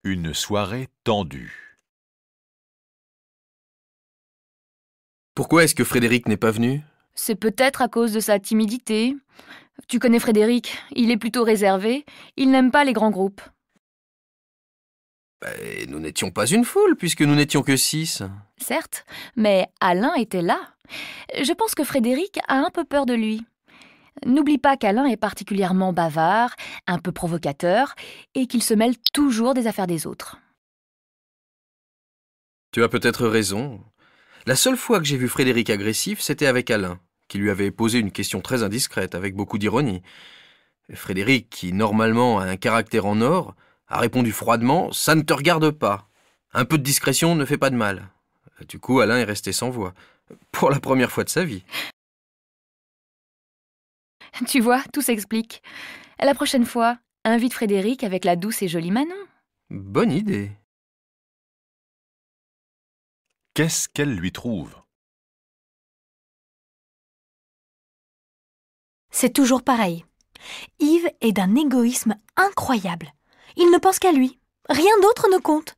Une soirée tendue. Pourquoi est-ce que Frédéric n'est pas venu? C'est peut-être à cause de sa timidité. Tu connais Frédéric, il est plutôt réservé, il n'aime pas les grands groupes. Nous n'étions pas une foule, puisque nous n'étions que 6. Certes, mais Alain était là. Je pense que Frédéric a un peu peur de lui. N'oublie pas qu'Alain est particulièrement bavard, un peu provocateur, et qu'il se mêle toujours des affaires des autres. Tu as peut-être raison. La seule fois que j'ai vu Frédéric agressif, c'était avec Alain, qui lui avait posé une question très indiscrète, avec beaucoup d'ironie. Frédéric, qui normalement a un caractère en or, a répondu froidement « Ça ne te regarde pas. Un peu de discrétion ne fait pas de mal. » Du coup, Alain est resté sans voix, pour la première fois de sa vie. Tu vois, tout s'explique. La prochaine fois, invite Frédéric avec la douce et jolie Manon. Bonne idée. Qu'est-ce qu'elle lui trouve? C'est toujours pareil. Yves est d'un égoïsme incroyable. Il ne pense qu'à lui. Rien d'autre ne compte.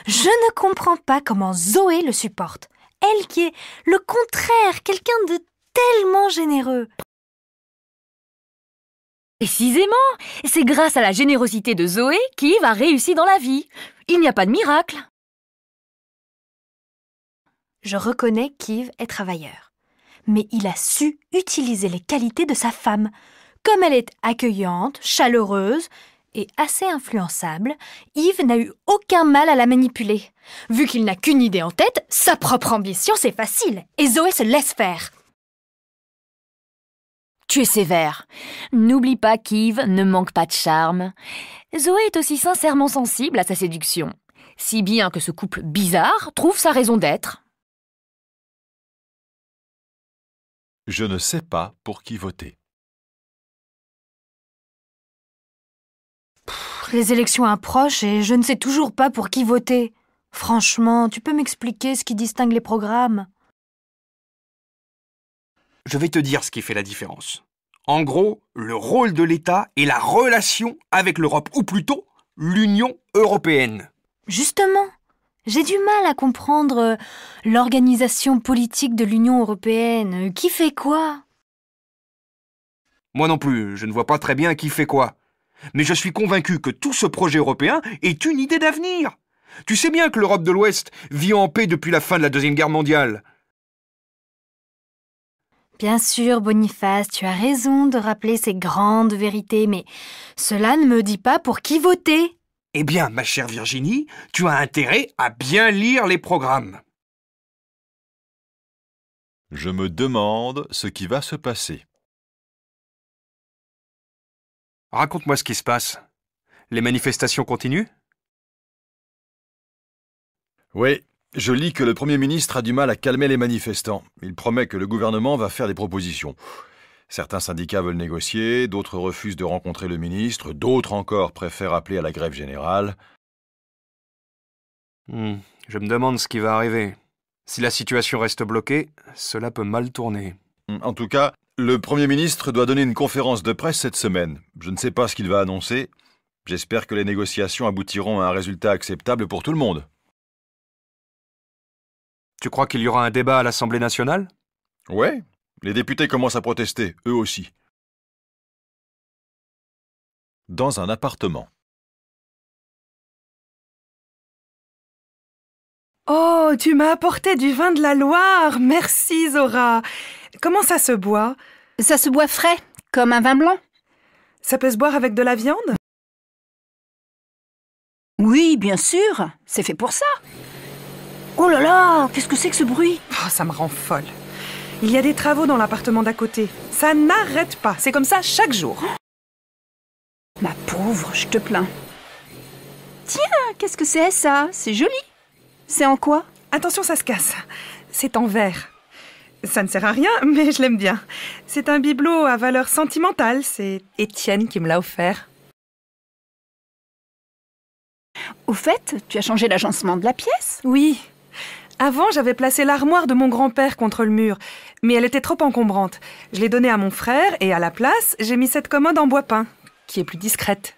Je ne comprends pas comment Zoé le supporte. Elle qui est le contraire, quelqu'un de tellement généreux. Précisément, c'est grâce à la générosité de Zoé qu'Yves a réussi dans la vie. Il n'y a pas de miracle. Je reconnais qu'Yves est travailleur. Mais il a su utiliser les qualités de sa femme. Comme elle est accueillante, chaleureuse et assez influençable, Yves n'a eu aucun mal à la manipuler. Vu qu'il n'a qu'une idée en tête, sa propre ambition, c'est facile. Et Zoé se laisse faire. Tu es sévère. N'oublie pas qu'Yves ne manque pas de charme. Zoé est aussi sincèrement sensible à sa séduction. Si bien que ce couple bizarre trouve sa raison d'être. Je ne sais pas pour qui voter. Les élections approchent et je ne sais toujours pas pour qui voter. Franchement, tu peux m'expliquer ce qui distingue les programmes? Je vais te dire ce qui fait la différence. En gros, le rôle de l'État et la relation avec l'Europe, ou plutôt l'Union européenne. Justement, j'ai du mal à comprendre l'organisation politique de l'Union européenne. Qui fait quoi? Moi non plus, je ne vois pas très bien qui fait quoi. Mais je suis convaincu que tout ce projet européen est une idée d'avenir. Tu sais bien que l'Europe de l'Ouest vit en paix depuis la fin de la Deuxième Guerre mondiale. Bien sûr, Boniface, tu as raison de rappeler ces grandes vérités, mais cela ne me dit pas pour qui voter. Eh bien, ma chère Virginie, tu as intérêt à bien lire les programmes. Je me demande ce qui va se passer. Raconte-moi ce qui se passe. Les manifestations continuent? Oui, je lis que le Premier ministre a du mal à calmer les manifestants. Il promet que le gouvernement va faire des propositions. Certains syndicats veulent négocier, d'autres refusent de rencontrer le ministre, d'autres encore préfèrent appeler à la grève générale. Je me demande ce qui va arriver. Si la situation reste bloquée, cela peut mal tourner. En tout cas, le Premier ministre doit donner une conférence de presse cette semaine. Je ne sais pas ce qu'il va annoncer. J'espère que les négociations aboutiront à un résultat acceptable pour tout le monde. Tu crois qu'il y aura un débat à l'Assemblée nationale? Ouais, les députés commencent à protester, eux aussi. Dans un appartement. Oh, tu m'as apporté du vin de la Loire. Merci, Zora. Comment ça se boit? Ça se boit frais, comme un vin blanc. Ça peut se boire avec de la viande? Oui, bien sûr, c'est fait pour ça. Oh là là, qu'est-ce que c'est que ce bruit? Oh, ça me rend folle. Il y a des travaux dans l'appartement d'à côté. Ça n'arrête pas. C'est comme ça chaque jour. Ma pauvre, je te plains. Tiens, qu'est-ce que c'est ça? C'est joli. C'est en quoi? Attention, ça se casse. C'est en verre. Ça ne sert à rien, mais je l'aime bien. C'est un bibelot à valeur sentimentale. C'est Étienne qui me l'a offert. Au fait, tu as changé l'agencement de la pièce? Oui. Avant, j'avais placé l'armoire de mon grand-père contre le mur, mais elle était trop encombrante. Je l'ai donnée à mon frère et à la place, j'ai mis cette commode en bois peint, qui est plus discrète.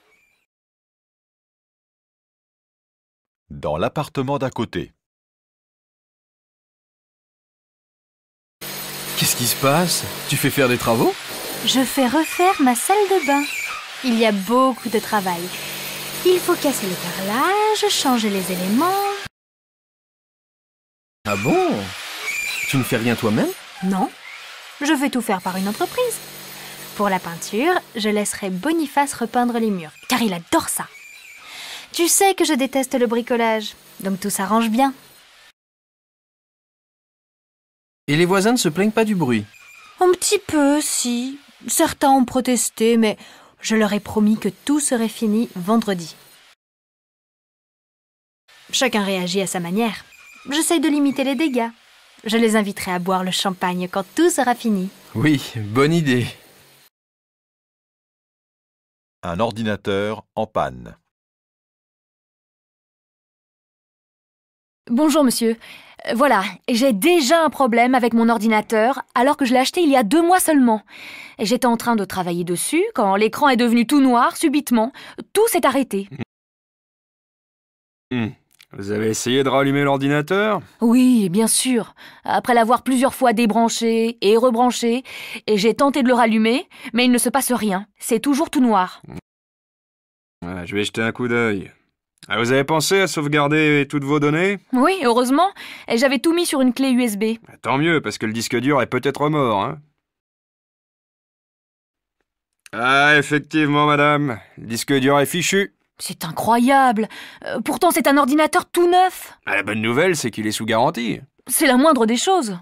Dans l'appartement d'à côté. Qu'est-ce qui se passe? Tu fais faire des travaux? Je fais refaire ma salle de bain. Il y a beaucoup de travail. Il faut casser le carrelage, changer les éléments. Ah bon? Tu ne fais rien toi-même? Non, je vais tout faire par une entreprise. Pour la peinture, je laisserai Boniface repeindre les murs, car il adore ça. Tu sais que je déteste le bricolage, donc tout s'arrange bien. Et les voisins ne se plaignent pas du bruit? Un petit peu, si. Certains ont protesté, mais je leur ai promis que tout serait fini vendredi. Chacun réagit à sa manière. J'essaye de limiter les dégâts. Je les inviterai à boire le champagne quand tout sera fini. Oui, bonne idée. Un ordinateur en panne. Bonjour monsieur. Voilà, j'ai déjà un problème avec mon ordinateur alors que je l'ai acheté il y a 2 mois seulement. Et j'étais en train de travailler dessus quand l'écran est devenu tout noir subitement. Tout s'est arrêté. Vous avez essayé de rallumer l'ordinateur? Oui, bien sûr. Après l'avoir plusieurs fois débranché et rebranché, et j'ai tenté de le rallumer, mais il ne se passe rien. C'est toujours tout noir. Je vais jeter un coup d'œil. Vous avez pensé à sauvegarder toutes vos données? Oui, heureusement. Et j'avais tout mis sur une clé USB. Tant mieux, parce que le disque dur est peut-être mort, hein. Ah, effectivement, madame. Le disque dur est fichu. C'est incroyable. Pourtant, c'est un ordinateur tout neuf. La bonne nouvelle, c'est qu'il est sous garantie. C'est la moindre des choses.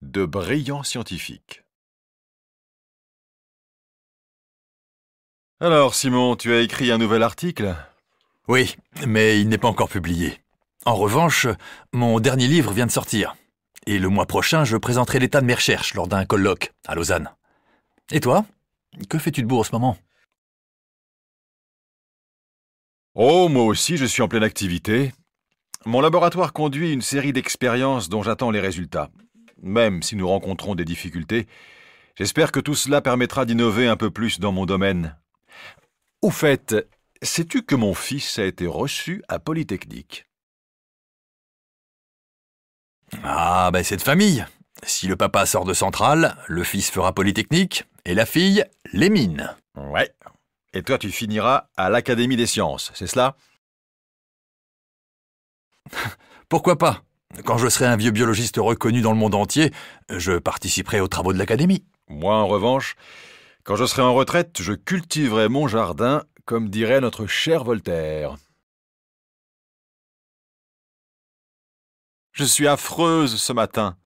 De brillants scientifiques. Alors, Simon, tu as écrit un nouvel article? Oui, mais il n'est pas encore publié. En revanche, mon dernier livre vient de sortir. Et le mois prochain, je présenterai l'état de mes recherches lors d'un colloque à Lausanne. Et toi? Que fais-tu de beau en ce moment? Oh, moi aussi, je suis en pleine activité. Mon laboratoire conduit une série d'expériences dont j'attends les résultats. Même si nous rencontrons des difficultés, j'espère que tout cela permettra d'innover un peu plus dans mon domaine. Au fait, sais-tu que mon fils a été reçu à Polytechnique? Ah, c'est de famille. Si le papa sort de Centrale, le fils fera Polytechnique et la fille, les mines. Ouais. Et toi, tu finiras à l'Académie des sciences, c'est cela? Pourquoi pas? Quand je serai un vieux biologiste reconnu dans le monde entier, je participerai aux travaux de l'Académie. Moi, en revanche, quand je serai en retraite, je cultiverai mon jardin, comme dirait notre cher Voltaire. Je suis affreuse ce matin.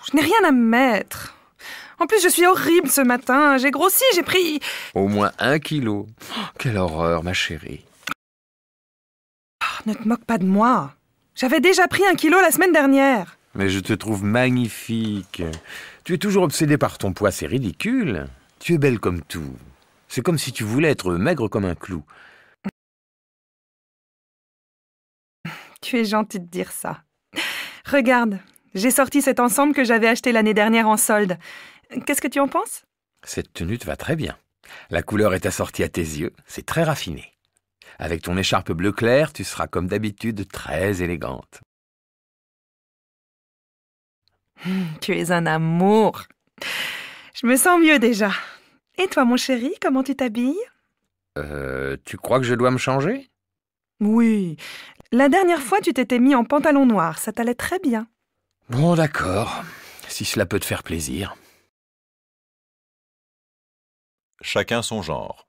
Je n'ai rien à me mettre. En plus, je suis horrible ce matin. J'ai grossi, j'ai pris... Au moins 1 kilo. Oh, quelle horreur, ma chérie. Ne te moque pas de moi. J'avais déjà pris 1 kilo la semaine dernière. Mais je te trouve magnifique. Tu es toujours obsédée par ton poids, c'est ridicule. Tu es belle comme tout. C'est comme si tu voulais être maigre comme un clou. Tu es gentil de dire ça. Regarde, j'ai sorti cet ensemble que j'avais acheté l'année dernière en solde. Qu'est-ce que tu en penses? Cette tenue te va très bien. La couleur est assortie à tes yeux, c'est très raffiné. Avec ton écharpe bleu clair, tu seras comme d'habitude très élégante. Tu es un amour. Je me sens mieux déjà. Et toi, mon chéri, comment tu t'habilles? Tu crois que je dois me changer? Oui. La dernière fois, tu t'étais mis en pantalon noir. Ça t'allait très bien. Bon, d'accord. Si cela peut te faire plaisir. Chacun son genre.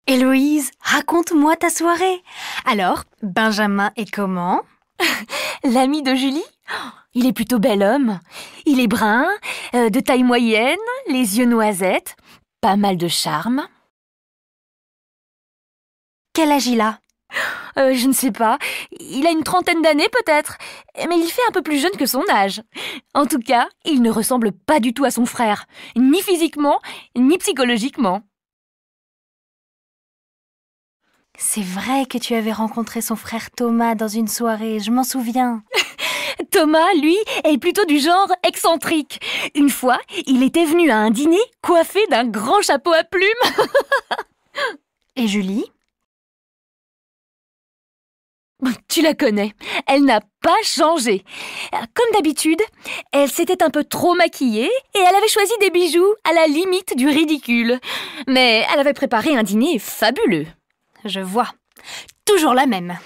Héloïse, raconte-moi ta soirée. Alors, Benjamin est comment? L'ami de Julie? Il est plutôt bel homme. Il est brun, de taille moyenne, les yeux noisettes, pas mal de charme. Quel âge il a? Je ne sais pas. Il a une 30aine d'années peut-être, mais il fait un peu plus jeune que son âge. En tout cas, il ne ressemble pas du tout à son frère, ni physiquement, ni psychologiquement. C'est vrai que tu avais rencontré son frère Thomas dans une soirée, je m'en souviens. Thomas, lui, est plutôt du genre excentrique. Une fois, il était venu à un dîner coiffé d'un grand chapeau à plumes. Et Julie? Tu la connais, elle n'a pas changé. Comme d'habitude, elle s'était un peu trop maquillée et elle avait choisi des bijoux à la limite du ridicule. Mais elle avait préparé un dîner fabuleux. Je vois. Toujours la même.